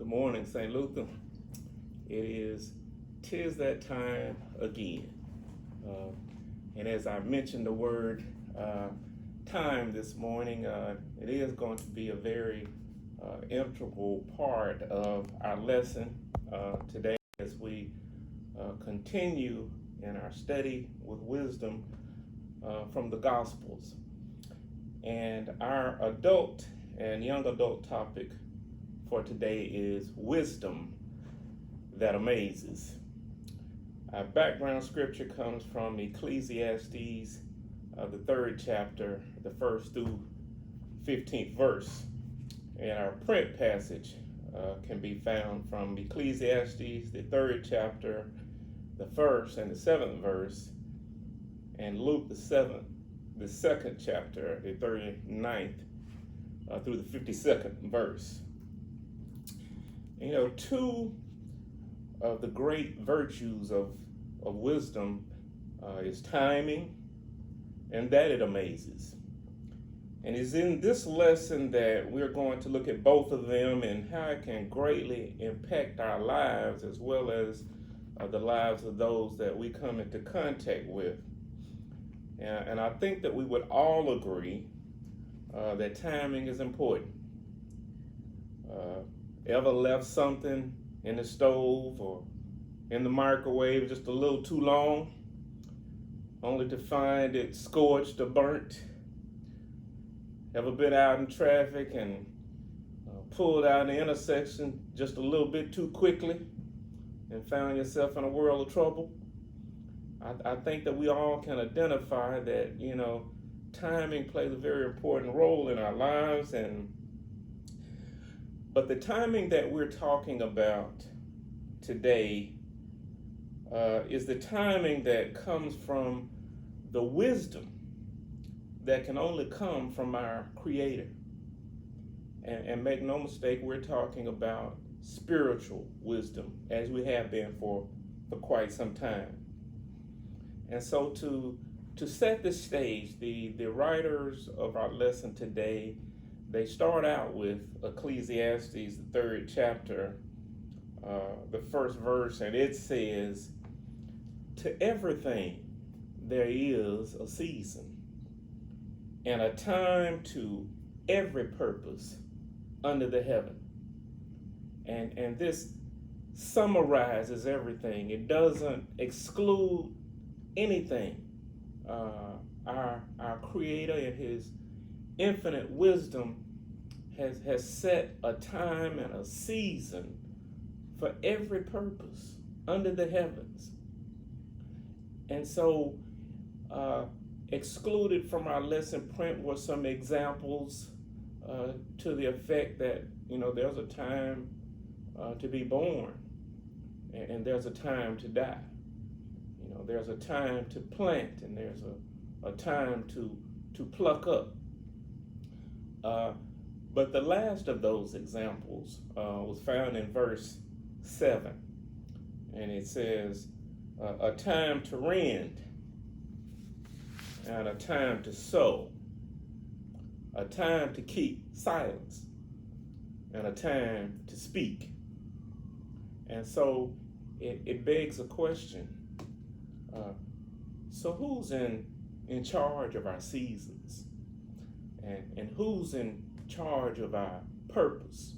Good morning, St. Luther. Tis that time again. Uh, and as I mentioned the word time this morning, it is going to be a very integral part of our lesson today as we continue in our study with wisdom from the Gospels. And our adult and young adult topic for today is wisdom that amazes. Our background scripture comes from Ecclesiastes, the 3rd chapter, the 1st through 15th verse. And our print passage can be found from Ecclesiastes, the 3rd chapter, the 1st and the 7th verse, and Luke, the 2nd chapter, the 39th through the 52nd verse. You know, two of the great virtues of wisdom is timing and that it amazes. And it's in this lesson that we're going to look at both of them and how it can greatly impact our lives as well as the lives of those that we come into contact with. And I think that we would all agree that timing is important. Ever left something in the stove or in the microwave just a little too long, only to find it scorched or burnt? Ever been out in traffic and pulled out in the intersection just a little bit too quickly and found yourself in a world of trouble? I think that we all can identify that, you know, timing plays a very important role in our lives. But the timing that we're talking about today is the timing that comes from the wisdom that can only come from our Creator. And make no mistake, we're talking about spiritual wisdom, as we have been for quite some time. And so to set the stage, the writers of our lesson today, they start out with Ecclesiastes, the 3rd chapter, the 1st verse, and it says, "To everything there is a season, and a time to every purpose under the heaven." And this summarizes everything. It doesn't exclude anything. Our Creator in His infinite wisdom has set a time and a season for every purpose under the heavens. And so excluded from our lesson print were some examples to the effect that, you know, there's a time to be born and there's a time to die. You know, there's a time to plant and there's a time to pluck up. But the last of those examples was found in verse 7. And it says, a time to rend and a time to sow, a time to keep silence and a time to speak. And so it begs a question. So who's in charge of our seasons? And who's in charge of our purpose?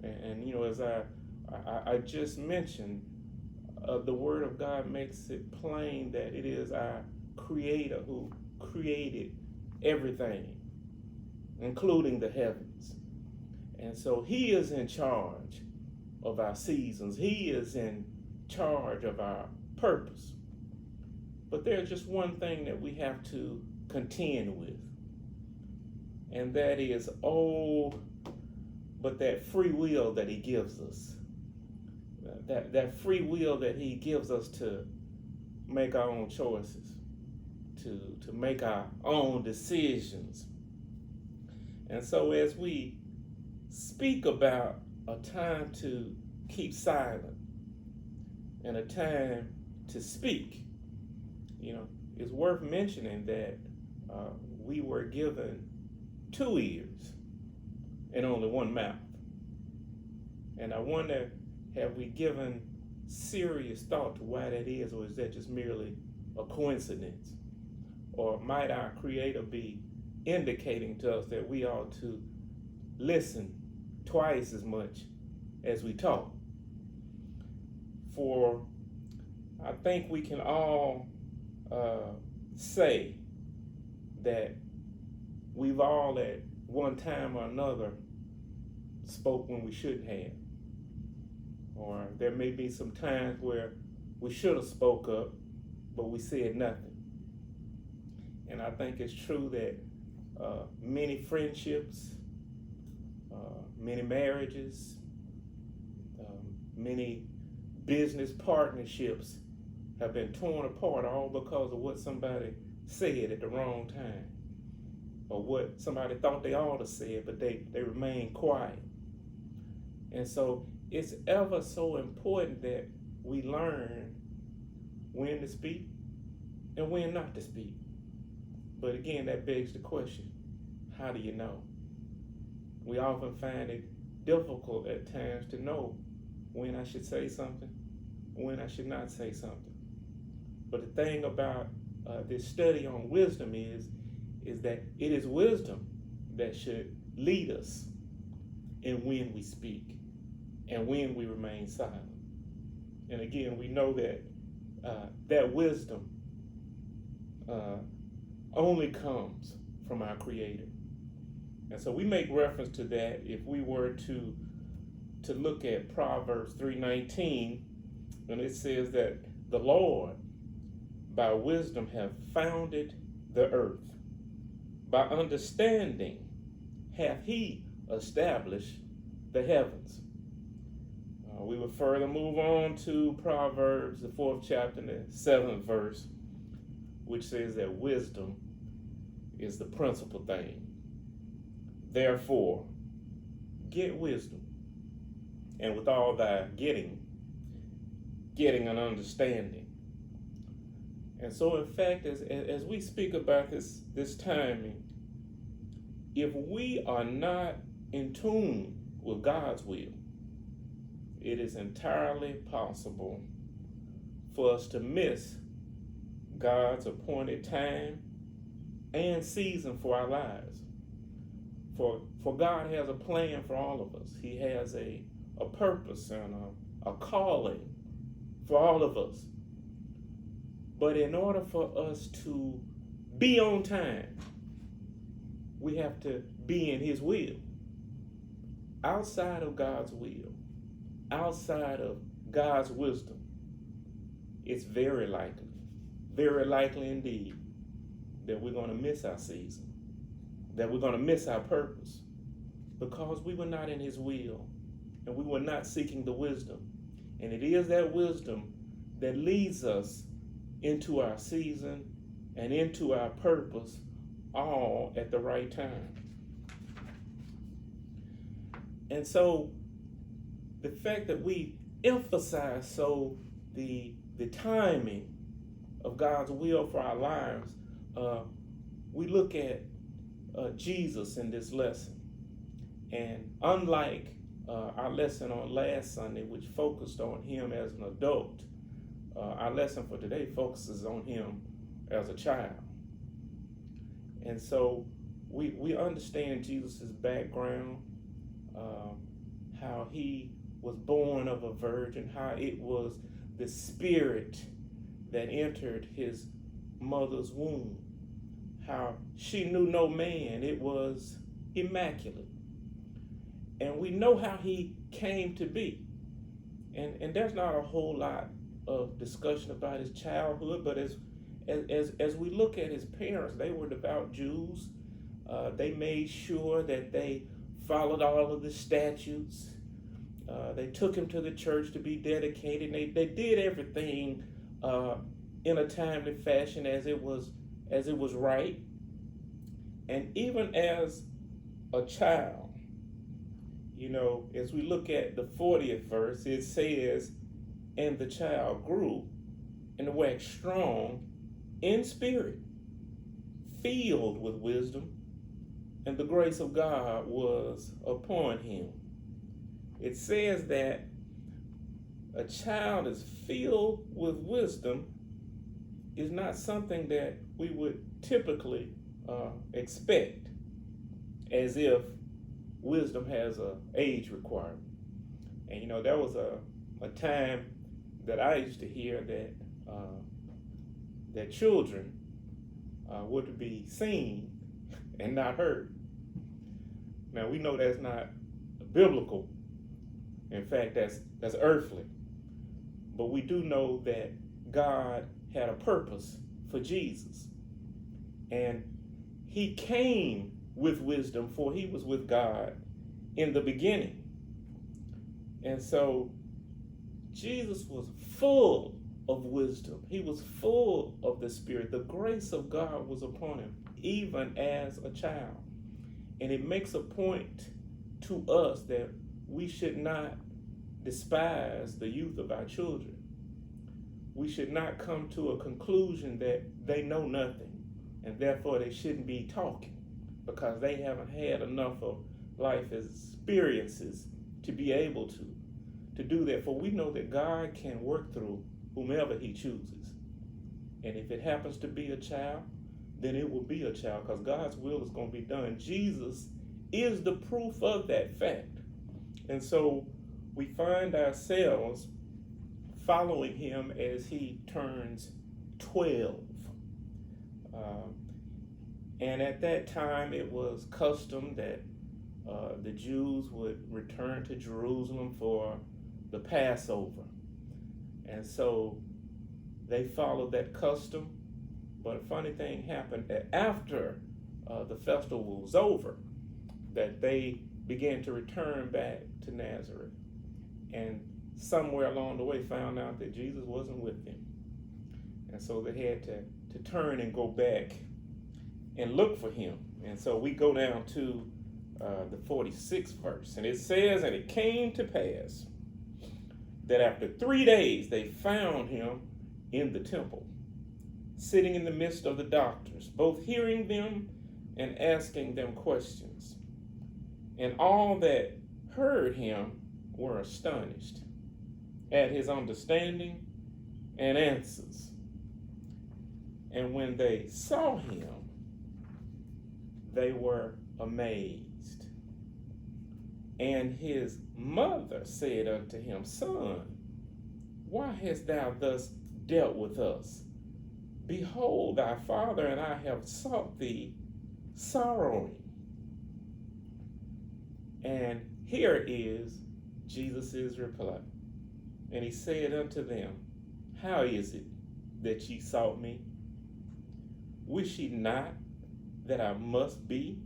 And you know, as I just mentioned, the Word of God makes it plain that it is our Creator who created everything, including the heavens. And so He is in charge of our seasons. He is in charge of our purpose. But there's just one thing that we have to contend with. And that is, but that free will that He gives us. That free will that He gives us to make our own choices, to make our own decisions. And so as we speak about a time to keep silent and a time to speak, you know, it's worth mentioning that we were given 2 ears and only one mouth. And I wonder, have we given serious thought to why that is, or is that just merely a coincidence? Or might our Creator be indicating to us that we ought to listen twice as much as we talk? For I think we can all say that we've all at one time or another spoke when we shouldn't have. Or there may be some times where we should have spoke up, but we said nothing. And I think it's true that many friendships, many marriages, many business partnerships have been torn apart all because of what somebody said at the wrong time, or what somebody thought they ought to say, but they remained quiet. And so it's ever so important that we learn when to speak and when not to speak. But again, that begs the question, how do you know? We often find it difficult at times to know when I should say something, when I should not say something. But the thing about this study on wisdom is that it is wisdom that should lead us in when we speak and when we remain silent. And again, we know that that wisdom only comes from our Creator. And so we make reference to that if we were to look at Proverbs 3:19, and it says that the Lord by wisdom have founded the earth. By understanding hath he established the heavens. We will further move on to Proverbs, the 4th chapter, and the 7th verse, which says that wisdom is the principal thing. Therefore, get wisdom, and with all thy getting an understanding. And so, in fact, as we speak about this timing, if we are not in tune with God's will, it is entirely possible for us to miss God's appointed time and season for our lives. For God has a plan for all of us. He has a purpose and a calling for all of us. But in order for us to be on time, we have to be in His will. Outside of God's will, outside of God's wisdom, it's very likely indeed, that we're going to miss our season, that we're going to miss our purpose, because we were not in His will and we were not seeking the wisdom. And it is that wisdom that leads us into our season and into our purpose, all at the right time. And so the fact that we emphasize the timing of God's will for our lives, we look at Jesus in this lesson. And unlike our lesson on last Sunday, which focused on Him as an adult, our lesson for today focuses on Him as a child. And so we understand Jesus' background, how He was born of a virgin, how it was the Spirit that entered His mother's womb, how she knew no man, it was immaculate. And we know how He came to be. And there's not a whole lot of discussion about His childhood, but as we look at His parents, they were devout Jews. They made sure that they followed all of the statutes. They took Him to the church to be dedicated. They did everything in a timely fashion as it was right. And even as a child, as we look at the 40th verse, it says, "And the child grew and waxed strong in spirit, filled with wisdom, and the grace of God was upon him." it says that a child is filled with wisdom is not something that we would typically expect, as if wisdom has a age requirement. And there was a time that I used to hear that children were to be seen and not heard. Now we know that's not biblical. In fact, that's earthly. But we do know that God had a purpose for Jesus. And he came with wisdom, for he was with God in the beginning. And so Jesus was full of wisdom. He was full of the Spirit. The grace of God was upon him, even as a child. And it makes a point to us that we should not despise the youth of our children. We should not come to a conclusion that they know nothing and therefore they shouldn't be talking because they haven't had enough of life experiences to be able to do that. For we know that God can work through whomever he chooses. And if it happens to be a child, then it will be a child because God's will is going to be done. Jesus is the proof of that fact. And so we find ourselves following him as he turns 12. And at that time, it was custom that the Jews would return to Jerusalem for the Passover. And so they followed that custom. But a funny thing happened that after the festival was over, that they began to return back to Nazareth. And somewhere along the way found out that Jesus wasn't with them. And so they had to turn and go back and look for him. And so we go down to the 46th verse. And it says, and it came to pass that after 3 days they found him in the temple, sitting in the midst of the doctors, both hearing them and asking them questions. And all that heard him were astonished at his understanding and answers. And when they saw him, they were amazed. And his mother said unto him, Son, why hast thou thus dealt with us? Behold, thy father and I have sought thee sorrowing. And here is Jesus' reply. And he said unto them, How is it that ye sought me? Wish ye not that I must be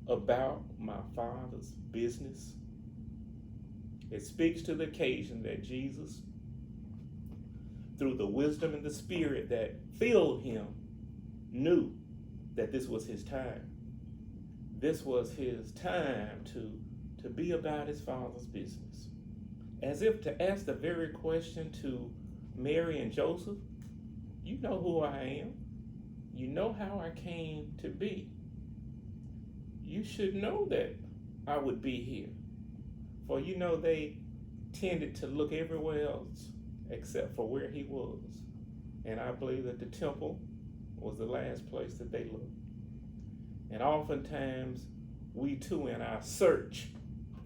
about my Father's business? It speaks to the occasion that Jesus, through the wisdom and the Spirit that filled him, knew that this was his time. This was his time to be about his Father's business. As if to ask the very question to Mary and Joseph, you know who I am. You know how I came to be. You should know that I would be here. For they tended to look everywhere else except for where he was. And I believe that the temple was the last place that they looked. And oftentimes, we too, in our search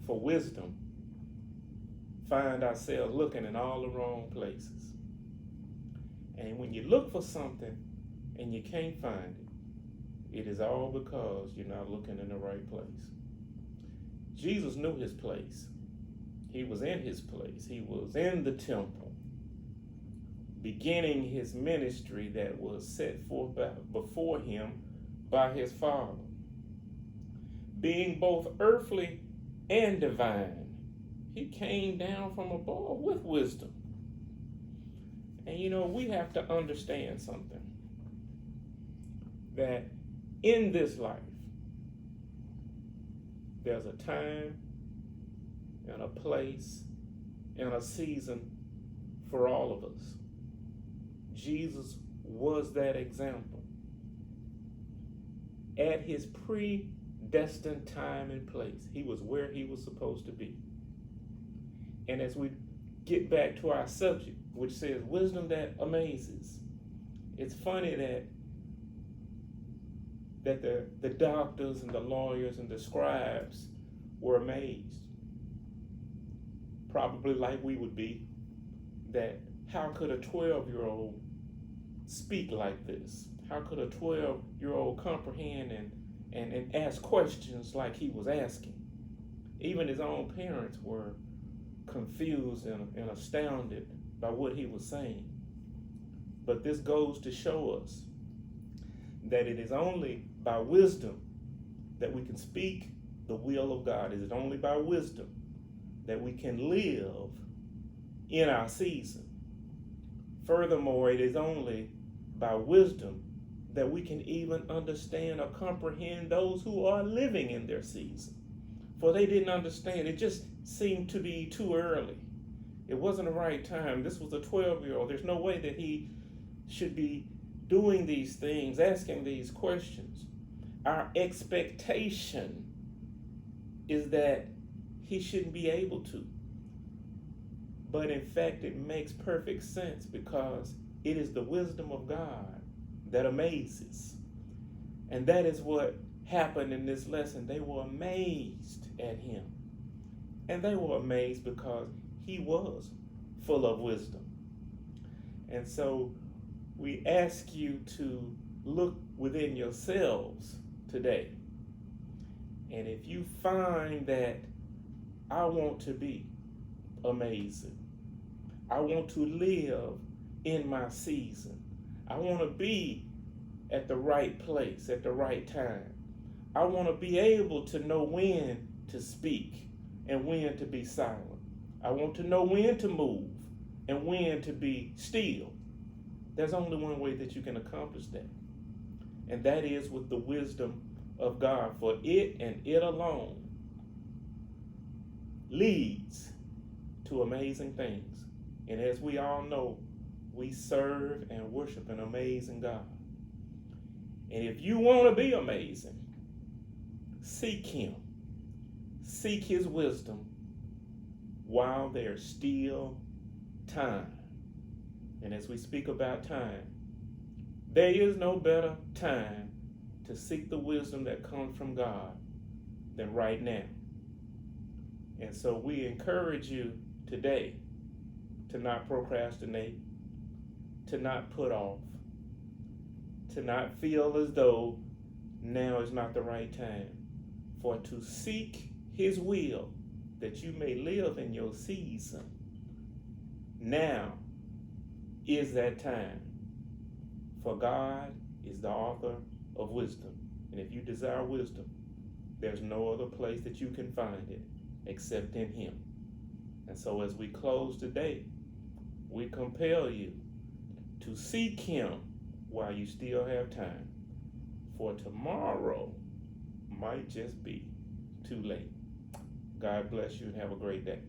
for wisdom, find ourselves looking in all the wrong places. And when you look for something and you can't find it, it is all because you're not looking in the right place. Jesus knew his place. He was in his place. He was in the temple, beginning his ministry that was set forth before him by his Father. Being both earthly and divine, he came down from above with wisdom. And we have to understand something, that in this life, there's a time and a place and a season for all of us. Jesus was that example. At his predestined time and place, he was where he was supposed to be. And as we get back to our subject, which says wisdom that amazes, it's funny that the doctors and the lawyers and the scribes were amazed, probably like we would be, that how could a 12-year-old speak like this? How could a 12-year-old comprehend and ask questions like he was asking? Even his own parents were confused and astounded by what he was saying. But this goes to show us that it is only by wisdom that we can speak the will of God. It is only by wisdom that we can live in our season. Furthermore, it is only by wisdom that we can even understand or comprehend those who are living in their season. For they didn't understand. It just seemed to be too early. It wasn't the right time. This was a 12-year-old. There's no way that he should be doing these things, asking these questions. Our expectation is that he shouldn't be able to. But in fact, it makes perfect sense because it is the wisdom of God that amazes. And that is what happened in this lesson. They were amazed at him. And they were amazed because he was full of wisdom. And so we ask you to look within yourselves today. And if you find that I want to be amazing, I want to live in my season, I want to be at the right place at the right time, I want to be able to know when to speak and when to be silent. I want to know when to move and when to be still. There's only one way that you can accomplish that. And that is with the wisdom of God. For it and it alone leads to amazing things. And as we all know, we serve and worship an amazing God. And if you want to be amazing, seek him. Seek his wisdom while there's still time. And as we speak about time, there is no better time to seek the wisdom that comes from God than right now. And so we encourage you today to not procrastinate, to not put off, to not feel as though now is not the right time, for to seek his will that you may live in your season. Now is that time. For God is the author of wisdom. And if you desire wisdom, there's no other place that you can find it except in him. And so as we close today, we compel you to seek him while you still have time. For tomorrow might just be too late. God bless you and have a great day.